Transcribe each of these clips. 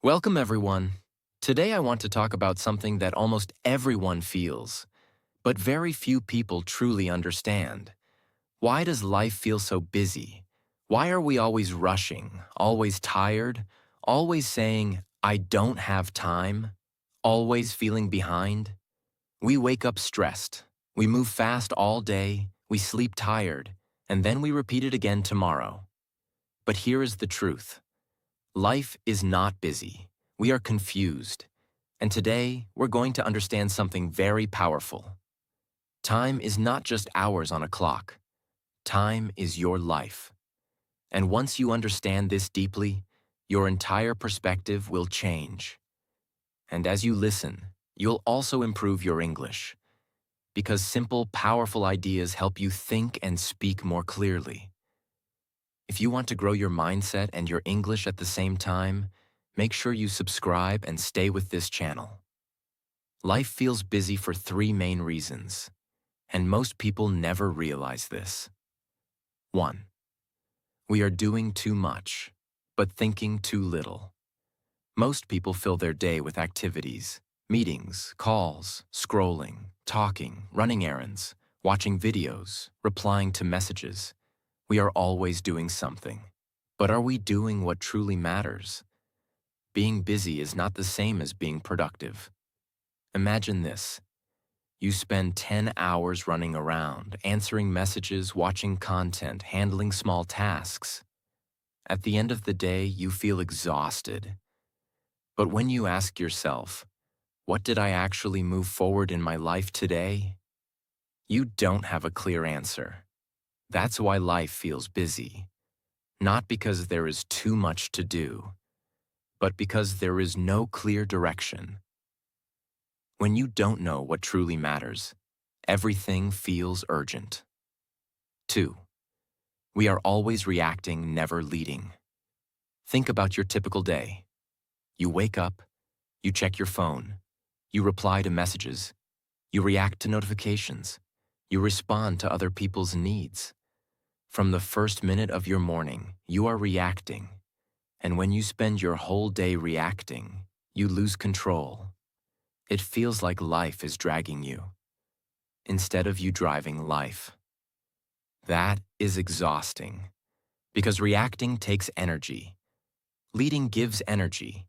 Welcome, everyone. Today I want to talk about something that almost everyone feels, but very few people truly understand. Why does life feel so busy? Why are we always rushing, always tired, always saying, I don't have time, always feeling behind? We wake up stressed, we move fast all day, we sleep tired, and then we repeat it again tomorrow. But here is the truth. Life is not busy. We are confused. And today, we're going to understand something very powerful. Time is not just hours on a clock. Time is your life. And once you understand this deeply, your entire perspective will change. And as you listen, you'll also improve your English. Because simple, powerful ideas help you think and speak more clearly. If you want to grow your mindset and your English at the same time, make sure you subscribe and stay with this channel. Life feels busy for three main reasons, and most people never realize this. 1. We are doing too much, but thinking too little. Most people fill their day with activities, meetings, calls, scrolling, talking, running errands, watching videos, replying to messages. We are always doing something. But are we doing what truly matters? Being busy is not the same as being productive. Imagine this. You spend 10 hours running around, answering messages, watching content, handling small tasks. At the end of the day, you feel exhausted. But when you ask yourself, what did I actually move forward in my life today? You don't have a clear answer. That's why life feels busy. Not because there is too much to do, but because there is no clear direction. When you don't know what truly matters, everything feels urgent. 2. We are always reacting, never leading. Think about your typical day. You wake up, you check your phone, you reply to messages, you react to notifications, you respond to other people's needs. From the first minute of your morning, you are reacting. And when you spend your whole day reacting, you lose control. It feels like life is dragging you, instead of you driving life. That is exhausting, because reacting takes energy. Leading gives energy.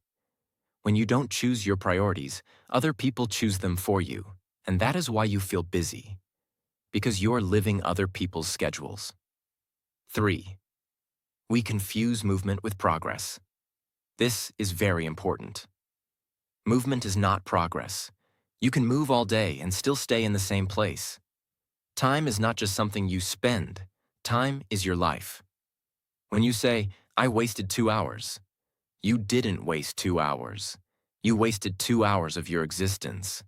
When you don't choose your priorities, other people choose them for you, and that is why you feel busy, because you are living other people's schedules. 3. We confuse movement with progress. This is very important. Movement is not progress. You can move all day and still stay in the same place. Time is not just something you spend. Time is your life. When you say, I wasted 2 hours, you didn't waste 2 hours. You wasted 2 hours of your existence.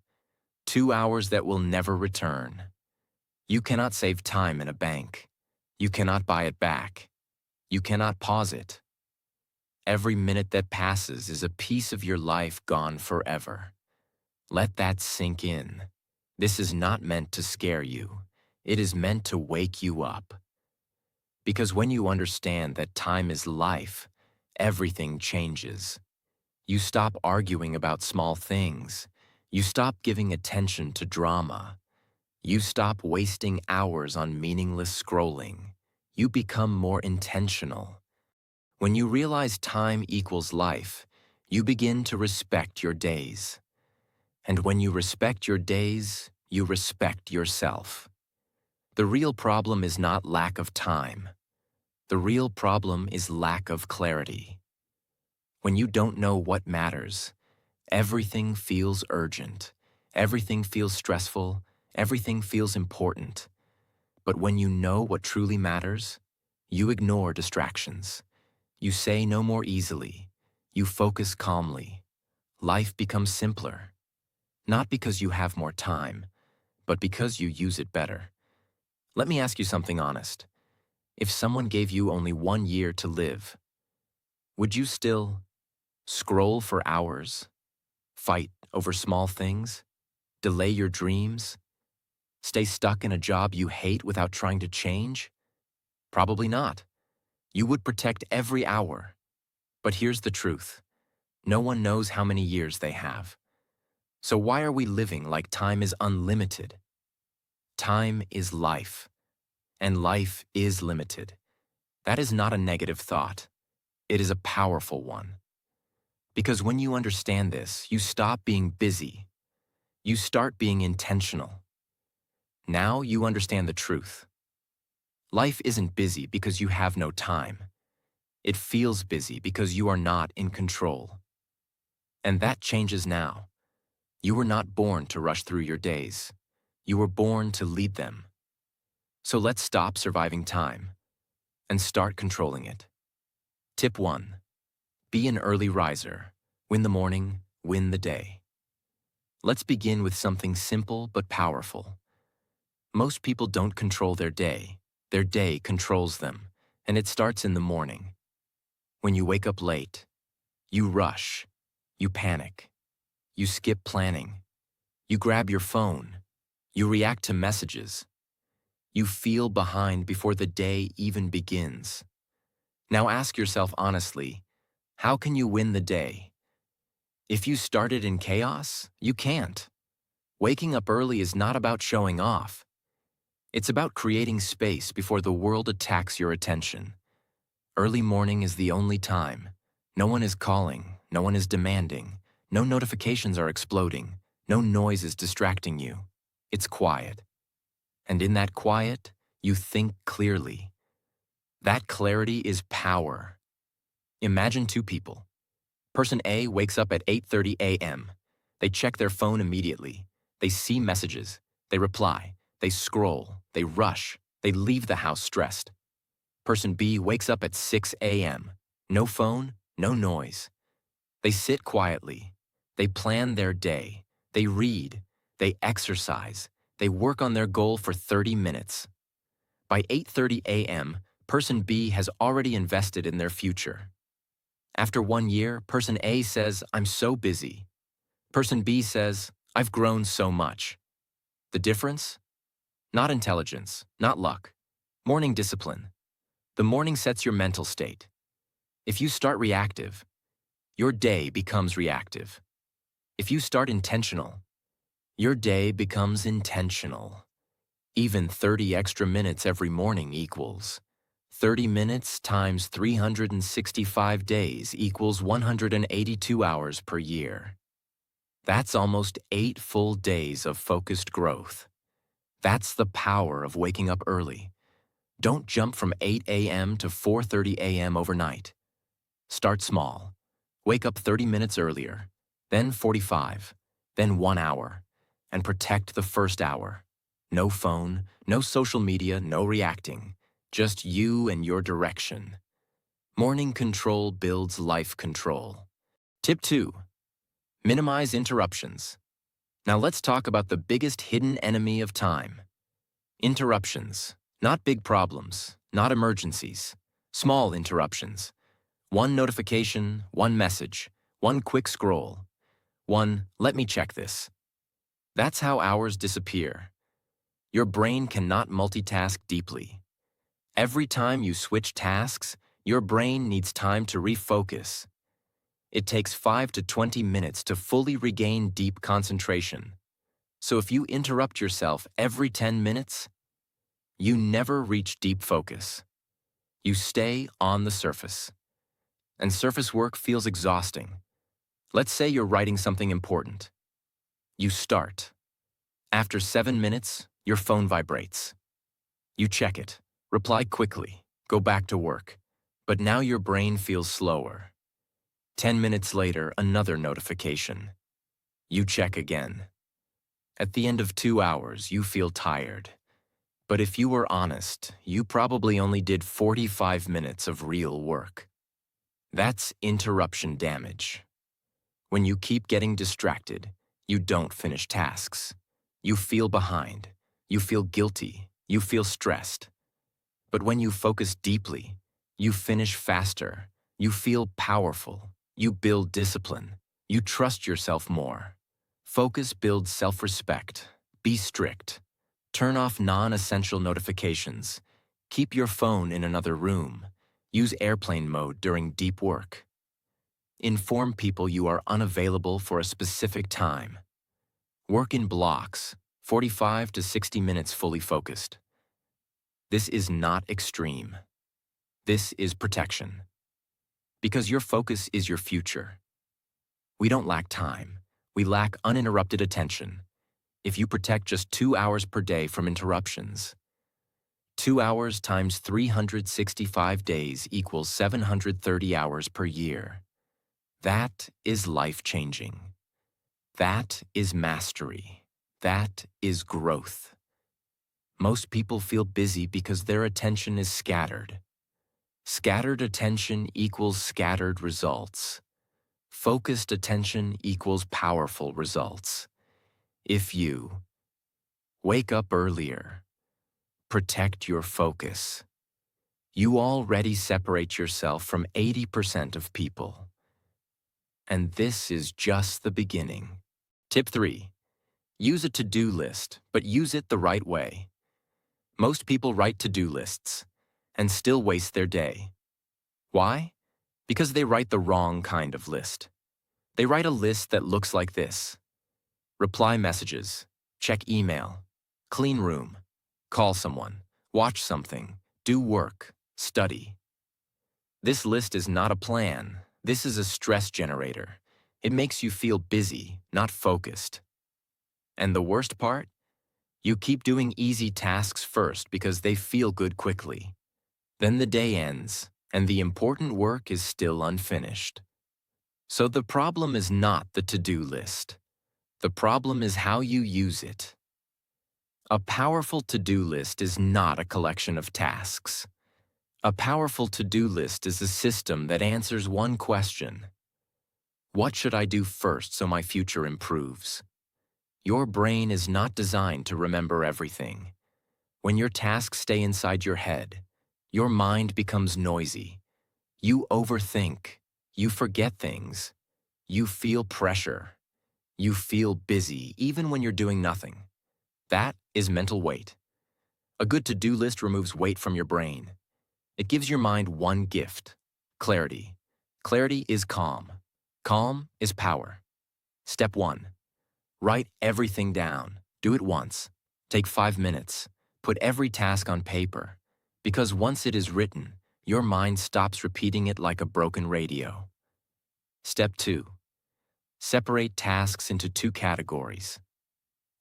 2 hours that will never return. You cannot save time in a bank. You cannot buy it back. You cannot pause it. Every minute that passes is a piece of your life gone forever. Let that sink in. This is not meant to scare you. It is meant to wake you up. Because when you understand that time is life, everything changes. You stop arguing about small things. You stop giving attention to drama. You stop wasting hours on meaningless scrolling. You become more intentional. When you realize time equals life, you begin to respect your days. And when you respect your days, you respect yourself. The real problem is not lack of time. The real problem is lack of clarity. When you don't know what matters, everything feels urgent. Everything feels stressful. Everything feels important. But when you know what truly matters, you ignore distractions. You say no more easily. You focus calmly. Life becomes simpler. Not because you have more time, but because you use it better. Let me ask you something honest. If someone gave you only 1 year to live, would you still scroll for hours, fight over small things, delay your dreams, stay stuck in a job you hate without trying to change? Probably not. You would protect every hour. But here's the truth. No one knows how many years they have. So why are we living like time is unlimited? Time is life, and life is limited. That is not a negative thought. It is a powerful one. Because when you understand this, you stop being busy. You start being intentional. Now you understand the truth. Life isn't busy because you have no time. It feels busy because you are not in control. And that changes now. You were not born to rush through your days. You were born to lead them. So let's stop surviving time and start controlling it. Tip 1. Be an early riser. Win the morning, win the day. Let's begin with something simple but powerful. Most people don't control their day. Their day controls them, and it starts in the morning. When you wake up late, you rush, you panic, you skip planning, you grab your phone, you react to messages. You feel behind before the day even begins. Now ask yourself honestly, how can you win the day? If you started in chaos, you can't. Waking up early is not about showing off. It's about creating space before the world attacks your attention. Early morning is the only time. No one is calling, no one is demanding, no notifications are exploding, no noise is distracting you. It's quiet. And in that quiet, you think clearly. That clarity is power. Imagine two people. Person A wakes up at 8:30 a.m. They check their phone immediately. They see messages. They reply. They scroll. They rush. They leave the house stressed. Person B wakes up at 6 a.m. No phone, no noise. They sit quietly. They plan their day. They read. They exercise. They work on their goal for 30 minutes. By 8:30 a.m., Person B has already invested in their future. After 1 year, Person A says, I'm so busy. Person B says, I've grown so much. The difference? Not intelligence, not luck. Morning discipline. The morning sets your mental state. If you start reactive, your day becomes reactive. If you start intentional, your day becomes intentional. Even 30 extra minutes every morning equals 30 minutes times 365 days equals 182 hours per year. That's almost 8 full days of focused growth. That's the power of waking up early. Don't jump from 8 a.m. to 4:30 a.m. overnight. Start small. Wake up 30 minutes earlier, then 45, then 1 hour, and protect the first hour. No phone, no social media, no reacting. Just you and your direction. Morning control builds life control. Tip 2. Minimize interruptions. Now let's talk about the biggest hidden enemy of time. Interruptions. Not big problems, not emergencies. Small interruptions. One notification, one message, one quick scroll. One, let me check this. That's how hours disappear. Your brain cannot multitask deeply. Every time you switch tasks, your brain needs time to refocus. It takes 5 to 20 minutes to fully regain deep concentration. So if you interrupt yourself every 10 minutes, you never reach deep focus. You stay on the surface. And surface work feels exhausting. Let's say you're writing something important. You start. After 7 minutes, your phone vibrates. You check it, reply quickly, go back to work. But now your brain feels slower. 10 minutes later, another notification. You check again. At the end of 2 hours, you feel tired. But if you were honest, you probably only did 45 minutes of real work. That's interruption damage. When you keep getting distracted, you don't finish tasks. You feel behind. You feel guilty. You feel stressed. But when you focus deeply, you finish faster. You feel powerful. You build discipline. You trust yourself more. Focus builds self-respect. Be strict. Turn off non-essential notifications. Keep your phone in another room. Use airplane mode during deep work. Inform people you are unavailable for a specific time. Work in blocks, 45 to 60 minutes fully focused. This is not extreme. This is protection. Because your focus is your future. We don't lack time. We lack uninterrupted attention. If you protect just 2 hours per day from interruptions, 2 hours times 365 days equals 730 hours per year. That is life-changing. That is mastery. That is growth. Most people feel busy because their attention is scattered. Scattered attention equals scattered results. Focused attention equals powerful results. If you wake up earlier, protect your focus, you already separate yourself from 80% of people. And this is just the beginning. Tip 3. Use a to-do list, but use it the right way. Most people write to-do lists and still waste their day. Why? Because they write the wrong kind of list. They write a list that looks like this: reply messages, check email, clean room, call someone, watch something, do work, study. This list is not a plan. This is a stress generator. It makes you feel busy, not focused. And the worst part? You keep doing easy tasks first because they feel good quickly. Then the day ends, and the important work is still unfinished. So the problem is not the to-do list. The problem is how you use it. A powerful to-do list is not a collection of tasks. A powerful to-do list is a system that answers one question: what should I do first so my future improves? Your brain is not designed to remember everything. When your tasks stay inside your head, your mind becomes noisy. You overthink. You forget things. You feel pressure. You feel busy even when you're doing nothing. That is mental weight. A good to-do list removes weight from your brain. It gives your mind one gift: clarity. Clarity is calm. Calm is power. Step 1. Write everything down. Do it once. Take 5 minutes. Put every task on paper. Because once it is written, your mind stops repeating it like a broken radio. Step 2. Separate tasks into 2 categories: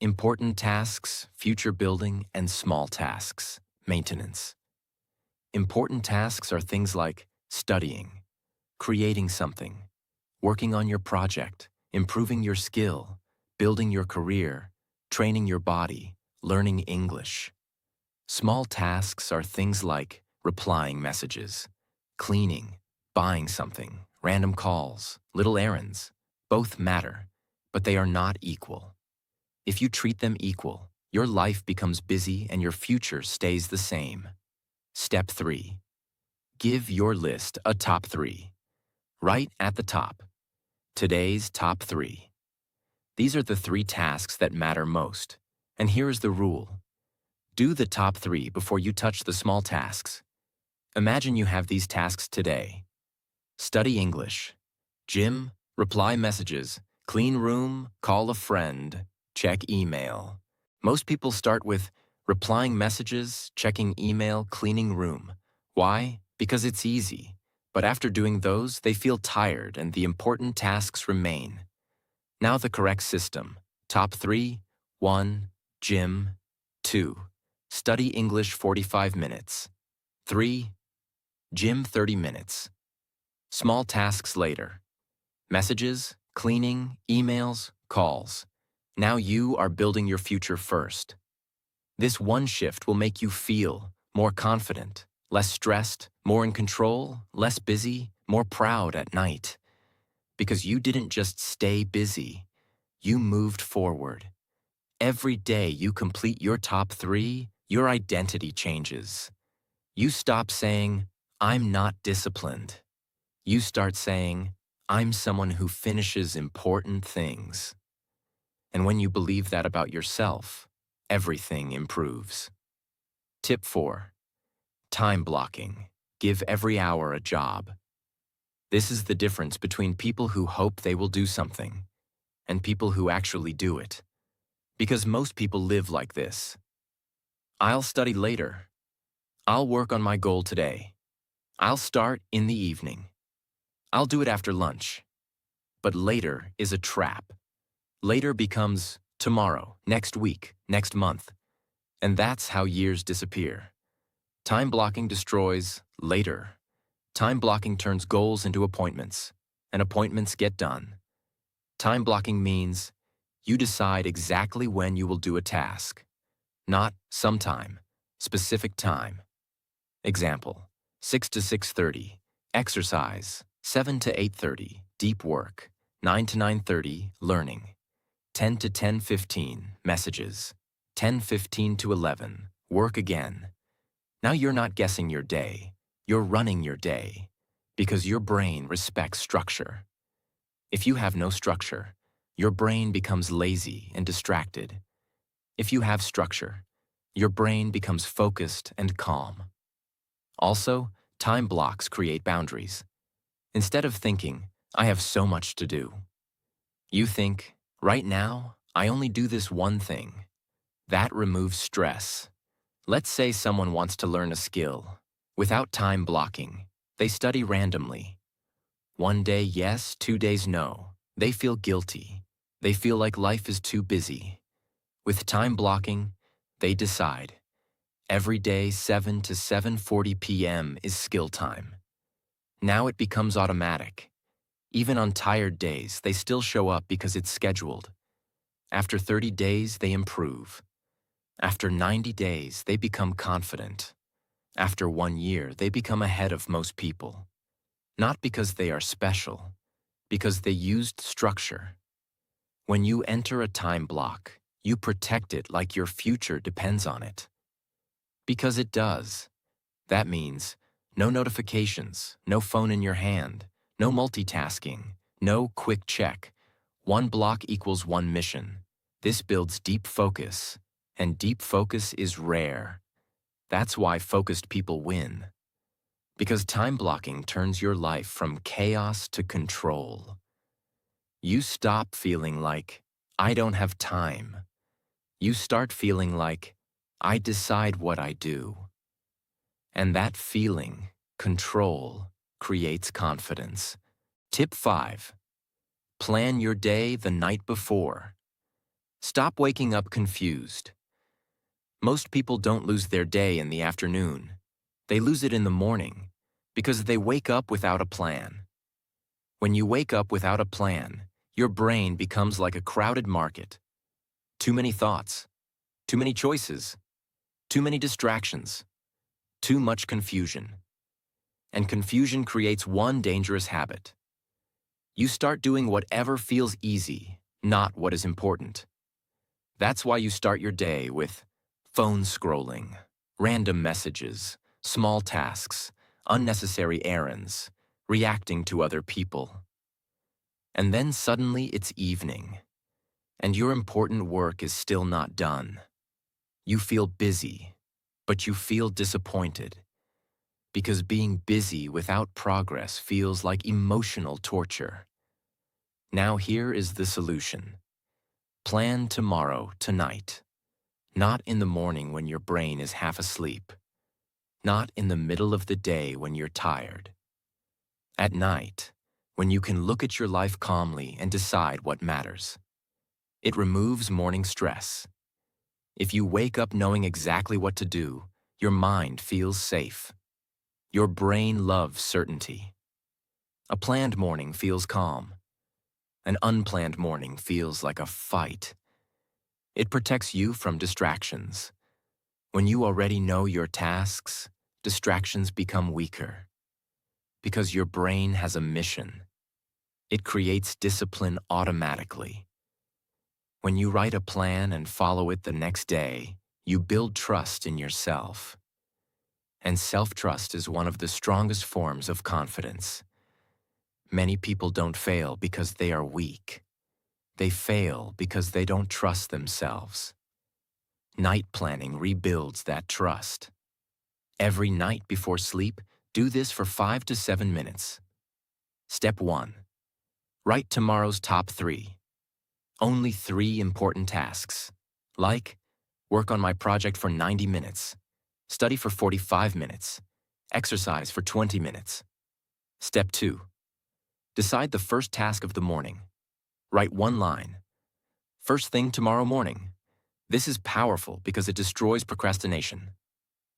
important tasks, future building, and small tasks, maintenance. Important tasks are things like studying, creating something, working on your project, improving your skill, building your career, training your body, learning English. Small tasks are things like replying messages, cleaning, buying something, random calls, little errands. Both matter, but they are not equal. If you treat them equal, your life becomes busy and your future stays the same. Step 3. Give your list a top 3. Right at the top: today's top 3. These are the 3 tasks that matter most. And here is the rule: do the top 3 before you touch the small tasks. Imagine you have these tasks today: study English, gym, reply messages, clean room, call a friend, check email. Most people start with replying messages, checking email, cleaning room. Why? Because it's easy. But after doing those, they feel tired and the important tasks remain. Now the correct system: top 3, 1, gym, 2, study English 45 minutes, 3, gym 30 minutes. Small tasks later: messages, cleaning, emails, calls. Now you are building your future first. This one shift will make you feel more confident, less stressed, more in control, less busy, more proud at night. Because you didn't just stay busy, you moved forward. Every day you complete your top 3, your identity changes. You stop saying, "I'm not disciplined." You start saying, "I'm someone who finishes important things." And when you believe that about yourself, everything improves. Tip 4. Time blocking. Give every hour a job. This is the difference between people who hope they will do something and people who actually do it. Because most people live like this. I'll study later. I'll work on my goal today. I'll start in the evening. I'll do it after lunch. But later is a trap. Later becomes tomorrow, next week, next month. And that's how years disappear. Time blocking destroys later. Time blocking turns goals into appointments, and appointments get done. Time blocking means you decide exactly when you will do a task, not sometime, specific time. Example, 6 to 6:30, exercise, 7 to 8:30, deep work, 9 to 9:30, learning, 10 to 10:15, messages, 10:15 to 11, work again. Now you're not guessing your day, you're running your day, because your brain respects structure. If you have no structure, your brain becomes lazy and distracted. If you have structure, your brain becomes focused and calm. Also, time blocks create boundaries. Instead of thinking, I have so much to do, you think, right now, I only do this one thing. That removes stress. Let's say someone wants to learn a skill. Without time blocking, they study randomly. One day yes, 2 days no. They feel guilty. They feel like life is too busy. With time blocking, they decide. Every day 7 to 7:40 p.m. is skill time. Now it becomes automatic. Even on tired days, they still show up because it's scheduled. After 30 days, they improve. After 90 days, they become confident. After 1 year, they become ahead of most people. Not because they are special, because they used structure. When you enter a time block, you protect it like your future depends on it. Because it does. That means no notifications, no phone in your hand, no multitasking, no quick check. One block equals one mission. This builds deep focus, and deep focus is rare. That's why focused people win. Because time blocking turns your life from chaos to control. You stop feeling like, I don't have time. You start feeling like, I decide what I do. And that feeling, control, creates confidence. Tip 5. Plan your day the night before. Stop waking up confused. Most people don't lose their day in the afternoon. They lose it in the morning because they wake up without a plan. When you wake up without a plan, your brain becomes like a crowded market. Too many thoughts, too many choices, too many distractions, too much confusion. And confusion creates one dangerous habit. You start doing whatever feels easy, not what is important. That's why you start your day with phone scrolling, random messages, small tasks, unnecessary errands, reacting to other people. And then suddenly it's evening, and your important work is still not done. You feel busy, but you feel disappointed, because being busy without progress feels like emotional torture. Now here is the solution. Plan tomorrow, tonight. Not in the morning when your brain is half asleep. Not in the middle of the day when you're tired. At night, when you can look at your life calmly and decide what matters. It removes morning stress. If you wake up knowing exactly what to do, your mind feels safe. Your brain loves certainty. A planned morning feels calm. An unplanned morning feels like a fight. It protects you from distractions. When you already know your tasks, distractions become weaker. Because your brain has a mission. It creates discipline automatically. When you write a plan and follow it the next day, you build trust in yourself. And self-trust is one of the strongest forms of confidence. Many people don't fail because they are weak. They fail because they don't trust themselves. Night planning rebuilds that trust. Every night before sleep, do this for 5 to 7 minutes. Step 1. Write tomorrow's top 3. Only 3 important tasks. Like, work on my project for 90 minutes, study for 45 minutes, exercise for 20 minutes. Step 2. Decide the first task of the morning. Write 1 line. First thing tomorrow morning. This is powerful because it destroys procrastination.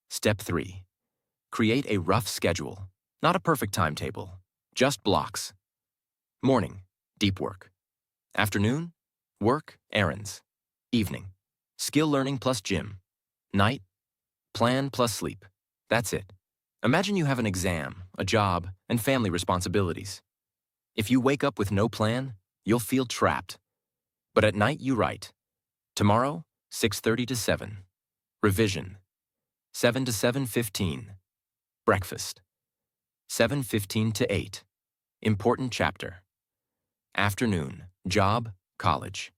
Step 3. Create a rough schedule, not a perfect timetable, just blocks. Morning, deep work. Afternoon, work, errands. Evening, skill learning plus gym. Night, plan plus sleep. That's it. Imagine you have an exam, a job, and family responsibilities. If you wake up with no plan, you'll feel trapped. But at night you write, tomorrow, 6:30 to 7. Revision, 7 to 7:15. Breakfast, 7:15 to 8. Important chapter. Afternoon, job, college.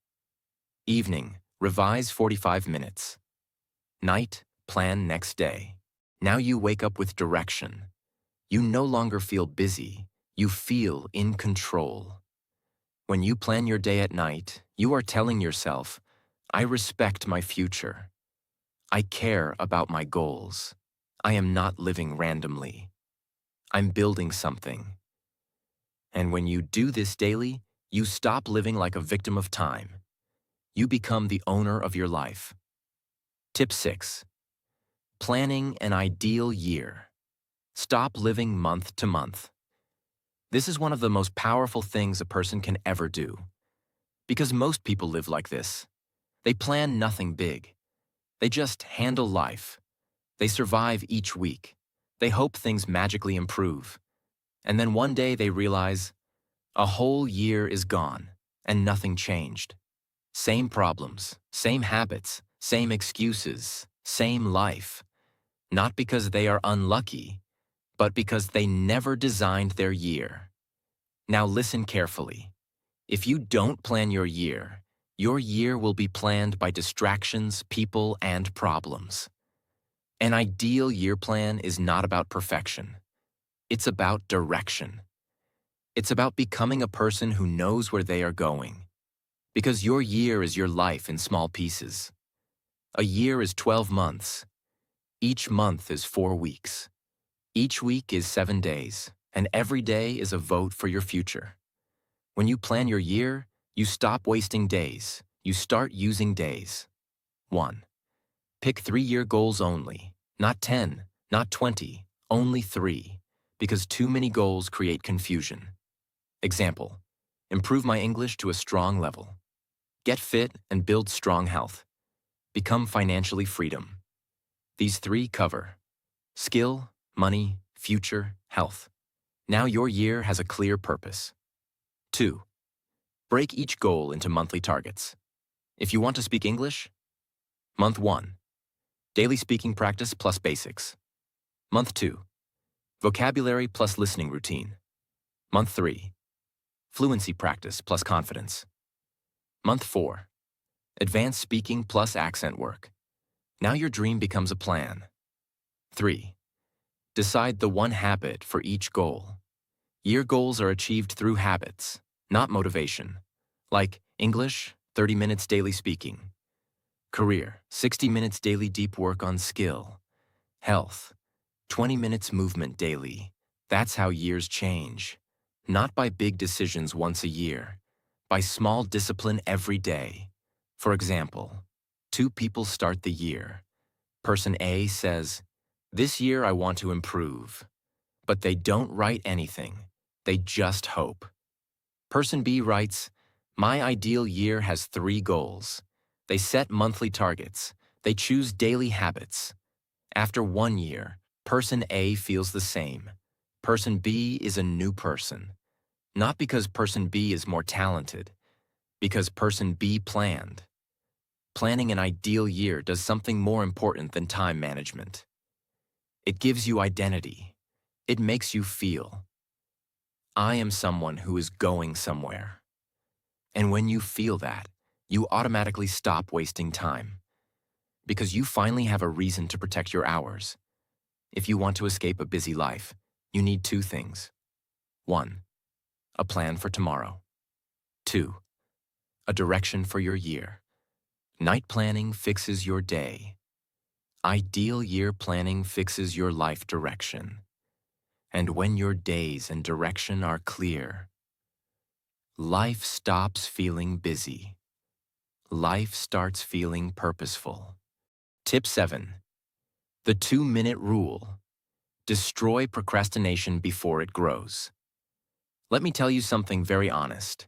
Evening, revise 45 minutes. Night, plan next day. Now you wake up with direction. You no longer feel busy, you feel in control. When you plan your day at night, you are telling yourself, I respect my future. I care about my goals. I am not living randomly. I'm building something. And when you do this daily, you stop living like a victim of time. You become the owner of your life. Tip 6. Planning an ideal year. Stop living month to month. This is one of the most powerful things a person can ever do. Because most people live like this. They plan nothing big. They just handle life. They survive each week. They hope things magically improve. And then one day they realize, a whole year is gone, and nothing changed. Same problems, same habits, same excuses, same life. Not because they are unlucky, but because they never designed their year. Now listen carefully. If you don't plan your year will be planned by distractions, people, and problems. An ideal year plan is not about perfection. It's about direction. It's about becoming a person who knows where they are going. Because your year is your life in small pieces. A year is 12 months. Each month is 4 weeks. Each week is 7 days, and every day is a vote for your future. When you plan your year, you stop wasting days. You start using days. 1. Pick 3-year goals only. Not 10, not 20, only 3. Because too many goals create confusion. Example, improve my English to a strong level. Get fit and build strong health. Become financially freedom. These 3 cover skill, money, future, health. Now your year has a clear purpose. 2. Break each goal into monthly targets. If you want to speak English, Month 1. Daily speaking practice plus basics. Month 2. Vocabulary plus listening routine. Month 3. Fluency practice plus confidence. Month 4. Advanced speaking plus accent work. Now your dream becomes a plan. 3. Decide the one habit for each goal. Year goals are achieved through habits, not motivation. Like English, 30 minutes daily speaking. Career, 60 minutes daily deep work on skill. Health, 20 minutes movement daily. That's how years change. Not by big decisions once a year, by small discipline every day. For example, 2 people start the year. Person A says, this year I want to improve. But they don't write anything. They just hope. Person B writes, my ideal year has 3 goals. They set monthly targets. They choose daily habits. After 1 year, person A feels the same. Person B is a new person. Not because person B is more talented, because person B planned. Planning an ideal year does something more important than time management. It gives you identity. It makes you feel, I am someone who is going somewhere. And when you feel that, you automatically stop wasting time. Because you finally have a reason to protect your hours. If you want to escape a busy life, you need 2 things. 1. a plan for tomorrow. 2. A direction for your year. Night planning fixes your day. Ideal year planning fixes your life direction. And when your days and direction are clear, life stops feeling busy. Life starts feeling purposeful. Tip 7. The 2-minute rule. Destroy procrastination before it grows. Let me tell you something very honest.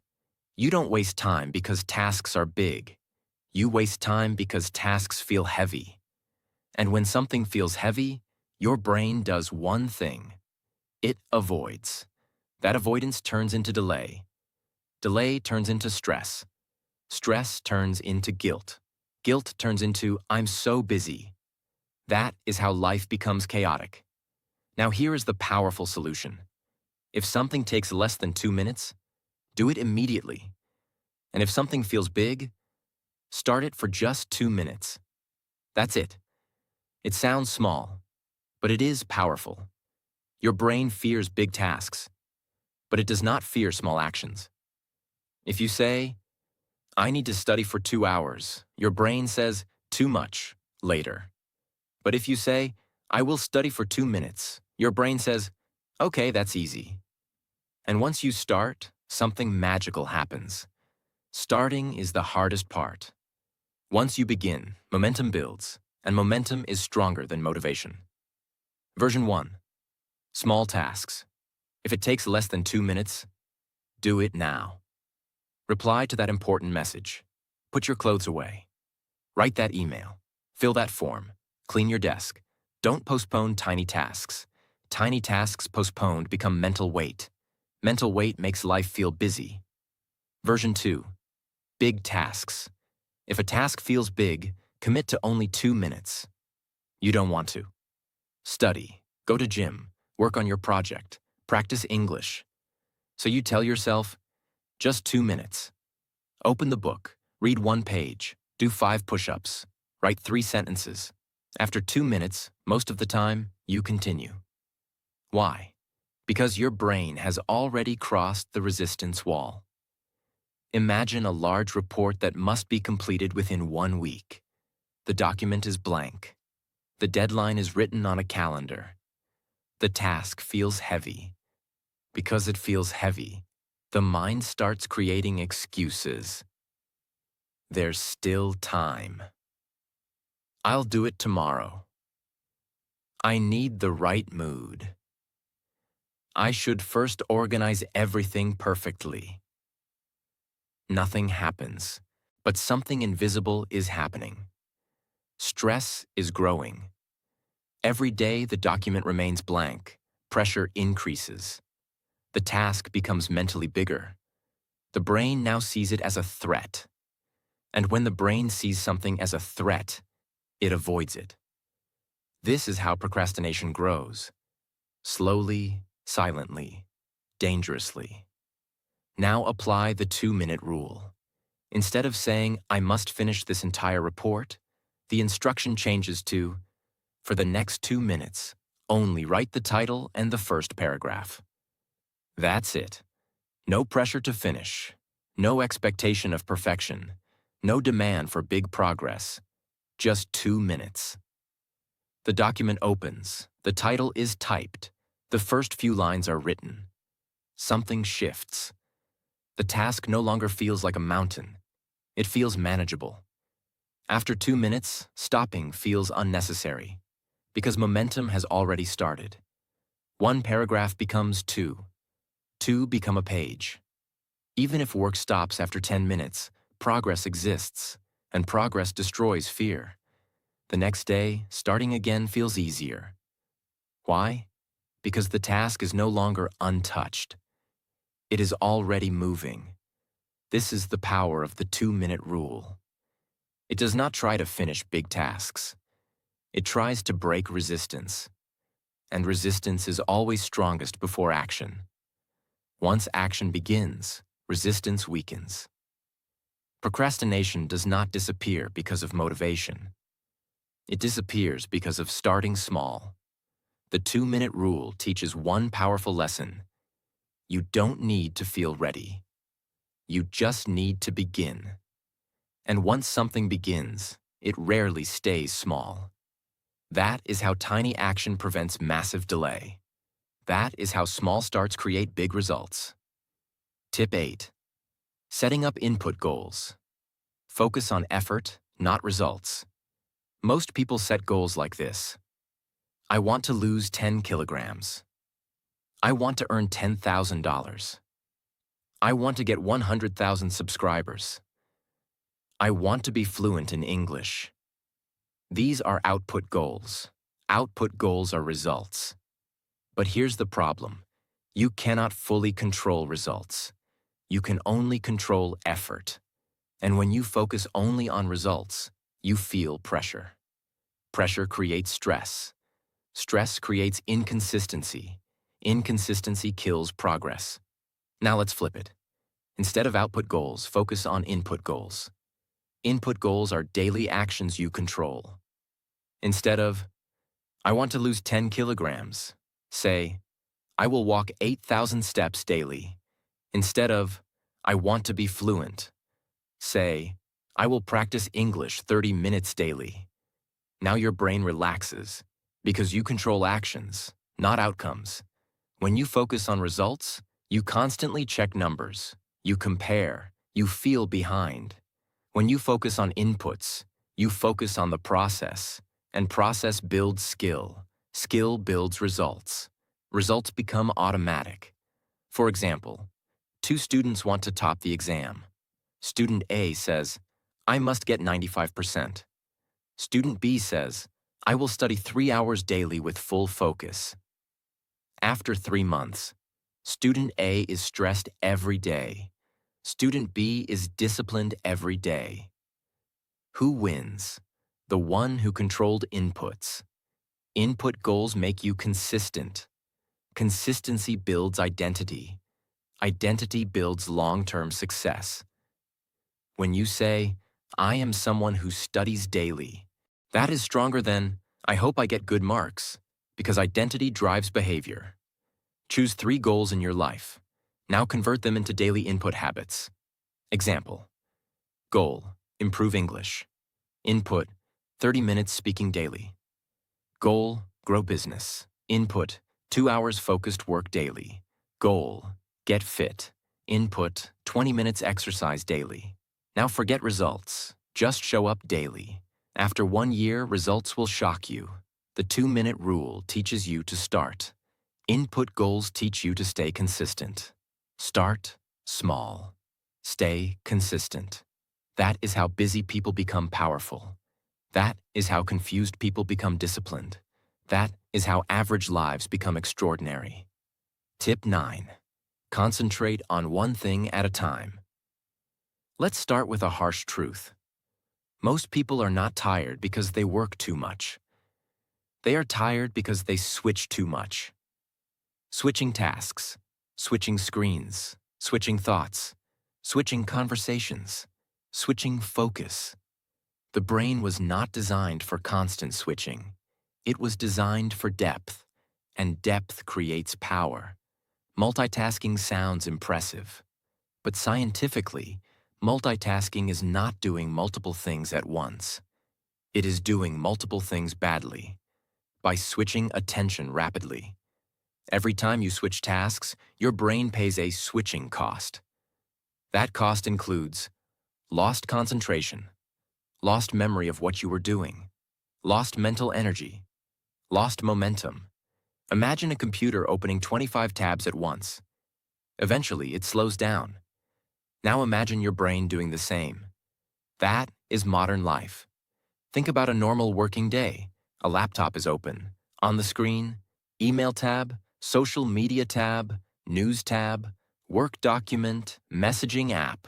You don't waste time because tasks are big. You waste time because tasks feel heavy. And when something feels heavy, your brain does one thing. It avoids. That avoidance turns into delay. Delay turns into stress. Stress turns into guilt. Guilt turns into, I'm so busy. That is how life becomes chaotic. Now here is the powerful solution. If something takes less than 2 minutes, do it immediately. And if something feels big, start it for just 2 minutes. That's it. It sounds small, but it is powerful. Your brain fears big tasks, but it does not fear small actions. If you say, I need to study for 2 hours, your brain says, too much, later. But if you say, I will study for 2 minutes, your brain says, okay, that's easy. And once you start, something magical happens. Starting is the hardest part. Once you begin, momentum builds, and momentum is stronger than motivation. Version 1. Small tasks. If it takes less than 2 minutes, do it now. Reply to that important message. Put your clothes away. Write that email. Fill that form. Clean your desk. Don't postpone tiny tasks. Tiny tasks postponed become mental weight. Mental weight makes life feel busy. Version 2. Big tasks. If a task feels big, commit to only 2 minutes. You don't want to. Study, go to gym, work on your project, practice English. So you tell yourself, just 2 minutes. Open the book, read 1 page, do 5 push-ups, write 3 sentences. After 2 minutes, most of the time, you continue. Why? Because your brain has already crossed the resistance wall. Imagine a large report that must be completed within 1 week. The document is blank. The deadline is written on a calendar. The task feels heavy. Because it feels heavy, the mind starts creating excuses. There's still time. I'll do it tomorrow. I need the right mood. I should first organize everything perfectly. Nothing happens, but something invisible is happening. Stress is growing. Every day the document remains blank, pressure increases. The task becomes mentally bigger. The brain now sees it as a threat. And when the brain sees something as a threat, it avoids it. This is how procrastination grows. Slowly, silently, dangerously. Now apply the 2-minute rule. Instead of saying, I must finish this entire report, the instruction changes to, for the next 2 minutes, only write the title and the first paragraph. That's it. No pressure to finish. No expectation of perfection. No demand for big progress. Just 2 minutes. The document opens. The title is typed. The first few lines are written. Something shifts. The task no longer feels like a mountain. It feels manageable. After 2 minutes, stopping feels unnecessary, because momentum has already started. 1 paragraph becomes 2. 2 become a page. Even if work stops after 10 minutes, progress exists, and progress destroys fear. The next day, starting again feels easier. Why? Because the task is no longer untouched. It is already moving. This is the power of the 2-minute rule. It does not try to finish big tasks. It tries to break resistance. And resistance is always strongest before action. Once action begins, resistance weakens. Procrastination does not disappear because of motivation. It disappears because of starting small. The 2-minute rule teaches one powerful lesson. You don't need to feel ready. You just need to begin. And once something begins, it rarely stays small. That is how tiny action prevents massive delay. That is how small starts create big results. Tip 8. Setting up input goals. Focus on effort, not results. Most people set goals like this. I want to lose 10 kilograms. I want to earn $10,000. I want to get 100,000 subscribers. I want to be fluent in English. These are output goals. Output goals are results. But here's the problem. You cannot fully control results. You can only control effort. And when you focus only on results, you feel pressure. Pressure creates stress. Stress creates inconsistency. Inconsistency kills progress. Now let's flip it. Instead of output goals, focus on input goals. Input goals are daily actions you control. Instead of, I want to lose 10 kilograms, say, I will walk 8,000 steps daily. Instead of, I want to be fluent, say, I will practice English 30 minutes daily. Now your brain relaxes because you control actions, not outcomes. When you focus on results, you constantly check numbers, you compare, you feel behind. When you focus on inputs, you focus on the process, and process builds skill. Skill builds results. Results become automatic. For example, two students want to top the exam. Student A says, I must get 95%. Student B says, I will study 3 hours daily with full focus. After 3 months, Student A is stressed every day. Student B is disciplined every day. Who wins? The one who controlled inputs. Input goals make you consistent. Consistency builds identity. Identity builds long-term success. When you say, I am someone who studies daily, that is stronger than, I hope I get good marks, because identity drives behavior. Choose 3 goals in your life. Now convert them into daily input habits. Example. Goal, improve English. Input, 30 minutes speaking daily. Goal, grow business. Input, 2 hours focused work daily. Goal, get fit. Input, 20 minutes exercise daily. Now forget results. Just show up daily. After 1 year, results will shock you. The 2-minute rule teaches you to start. Input goals teach you to stay consistent. Start small. Stay consistent. That is how busy people become powerful. That is how confused people become disciplined. That is how average lives become extraordinary. Tip 9. Concentrate on one thing at a time. Let's start with a harsh truth. Most people are not tired because they work too much. They are tired because they switch too much. Switching tasks, switching screens, switching thoughts, switching conversations, switching focus. The brain was not designed for constant switching. It was designed for depth, and depth creates power. Multitasking sounds impressive, but scientifically, multitasking is not doing multiple things at once. It is doing multiple things badly, by switching attention rapidly. Every time you switch tasks, your brain pays a switching cost. That cost includes lost concentration, lost memory of what you were doing, lost mental energy, lost momentum. Imagine a computer opening 25 tabs at once. Eventually, it slows down. Now imagine your brain doing the same. That is modern life. Think about a normal working day. A laptop is open. On the screen, email tab, social media tab, news tab, work document, messaging app.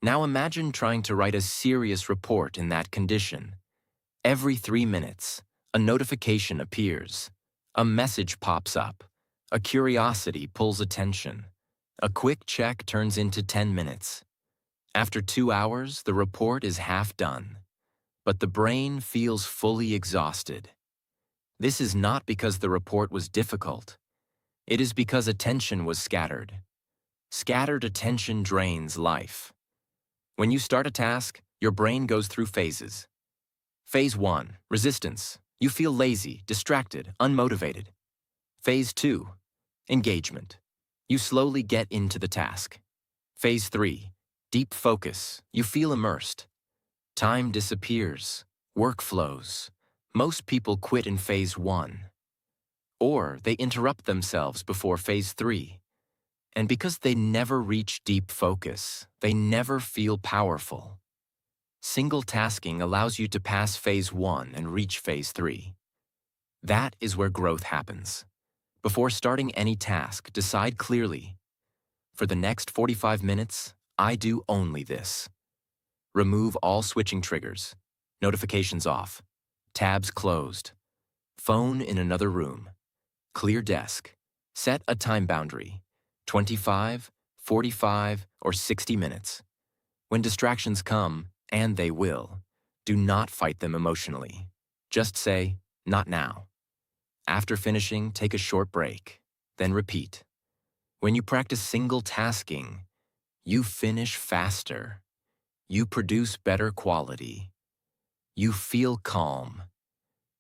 Now imagine trying to write a serious report in that condition. Every 3 minutes, a notification appears. A message pops up. A curiosity pulls attention. A quick check turns into 10 minutes. After 2 hours, the report is half done. But the brain feels fully exhausted. This is not because the report was difficult. It is because attention was scattered. Scattered attention drains life. When you start a task, your brain goes through phases. Phase 1, resistance. You feel lazy, distracted, unmotivated. Phase 2, engagement. You slowly get into the task. Phase 3, deep focus. You feel immersed. Time disappears. Work flows. Most people quit in Phase 1. Or they interrupt themselves before Phase 3. And because they never reach deep focus, they never feel powerful. Single tasking allows you to pass Phase 1 and reach Phase 3. That is where growth happens. Before starting any task, decide clearly. For the next 45 minutes, I do only this. Remove all switching triggers. Notifications off. Tabs closed. Phone in another room. Clear desk. Set a time boundary. 25, 45, or 60 minutes. When distractions come, and they will, do not fight them emotionally. Just say, not now. After finishing, take a short break, then repeat. When you practice single tasking, you finish faster. You produce better quality. You feel calm.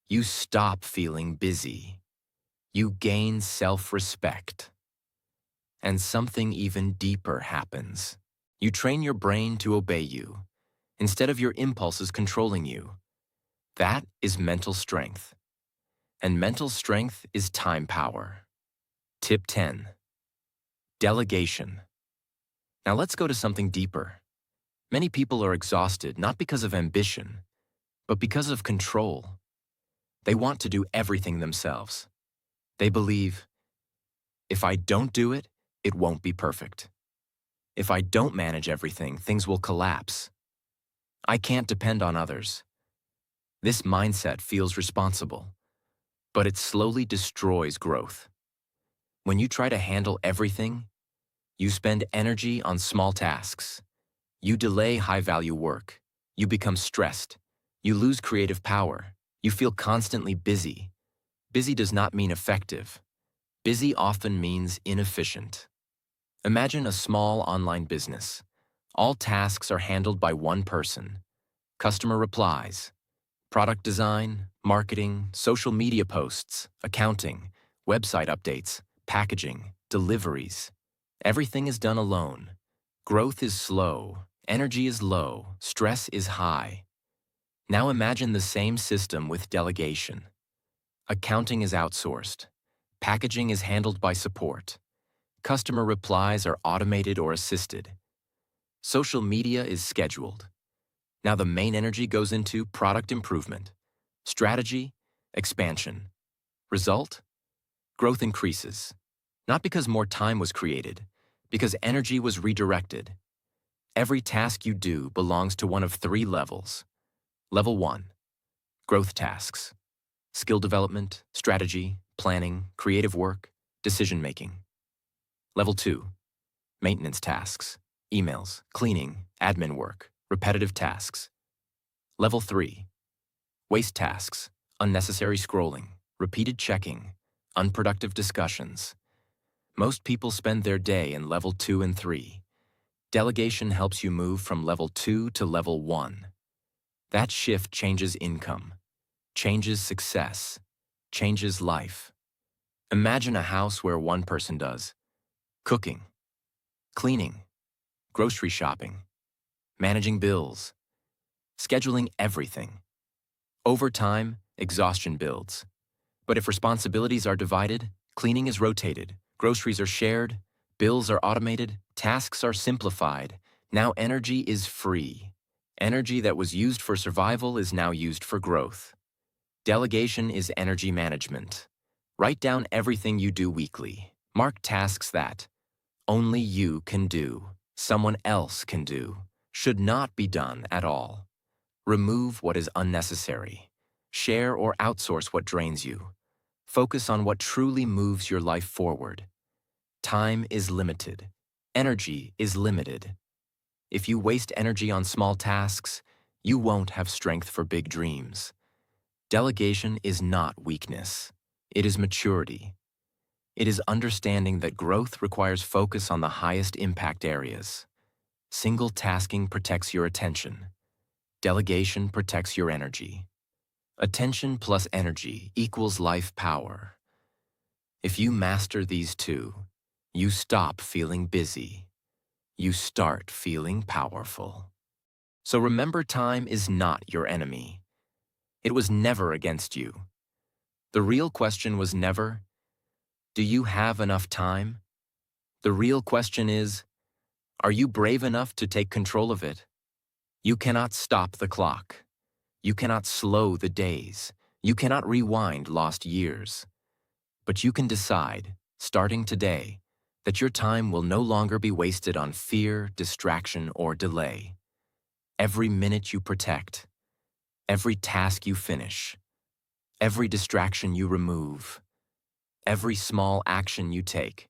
You stop feeling busy. You gain self-respect. And something even deeper happens. You train your brain to obey you, instead of your impulses controlling you. That is mental strength. And mental strength is time power. Tip 10. Delegation. Now let's go to something deeper. Many people are exhausted not because of ambition, but because of control. They want to do everything themselves. They believe, if I don't do it, it won't be perfect. If I don't manage everything, things will collapse. I can't depend on others. This mindset feels responsible, but it slowly destroys growth. When you try to handle everything, you spend energy on small tasks. You delay high-value work. You become stressed. You lose creative power. You feel constantly busy. Busy does not mean effective. Busy often means inefficient. Imagine a small online business. All tasks are handled by one person. Customer replies, product design, marketing, social media posts, accounting, website updates, packaging, deliveries. Everything is done alone. Growth is slow, energy is low, stress is high. Now imagine the same system with delegation. Accounting is outsourced. Packaging is handled by support. Customer replies are automated or assisted. Social media is scheduled. Now the main energy goes into product improvement, strategy, expansion. Result? Growth increases. Not because more time was created, because energy was redirected. Every task you do belongs to one of 3 levels. Level 1, growth tasks. Skill development, strategy, planning, creative work, decision-making. Level 2, maintenance tasks. Emails, cleaning, admin work, repetitive tasks. Level 3, waste tasks, unnecessary scrolling, repeated checking, unproductive discussions. Most people spend their day in level 2 and 3. Delegation helps you move from level 2 to level 1. That shift changes income, changes success, changes life. Imagine a house where one person does cooking, cleaning, grocery shopping, managing bills, scheduling everything. Over time, exhaustion builds. But if responsibilities are divided, cleaning is rotated, groceries are shared, bills are automated, tasks are simplified, now energy is free. Energy that was used for survival is now used for growth. Delegation is energy management. Write down everything you do weekly. Mark tasks that only you can do, someone else can do, should not be done at all. Remove what is unnecessary. Share or outsource what drains you. Focus on what truly moves your life forward. Time is limited. Energy is limited. If you waste energy on small tasks, you won't have strength for big dreams. Delegation is not weakness. It is maturity. It is understanding that growth requires focus on the highest impact areas. Single tasking protects your attention. Delegation protects your energy. Attention plus energy equals life power. If you master these two, you stop feeling busy. You start feeling powerful. So remember, time is not your enemy. It was never against you. The real question was never, do you have enough time? The real question is, are you brave enough to take control of it? You cannot stop the clock. You cannot slow the days. You cannot rewind lost years. But you can decide, starting today, that your time will no longer be wasted on fear, distraction, or delay. Every minute you protect, every task you finish, every distraction you remove, every small action you take,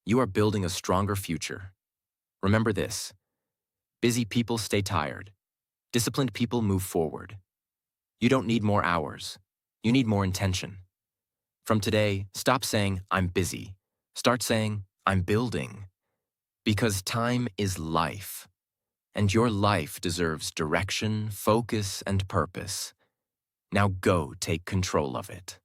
you are building a stronger future. Remember this: busy people stay tired. Disciplined people move forward. You don't need more hours. You need more intention. From today, stop saying, I'm busy. Start saying, I'm building. Because time is life. And your life deserves direction, focus, and purpose. Now go take control of it.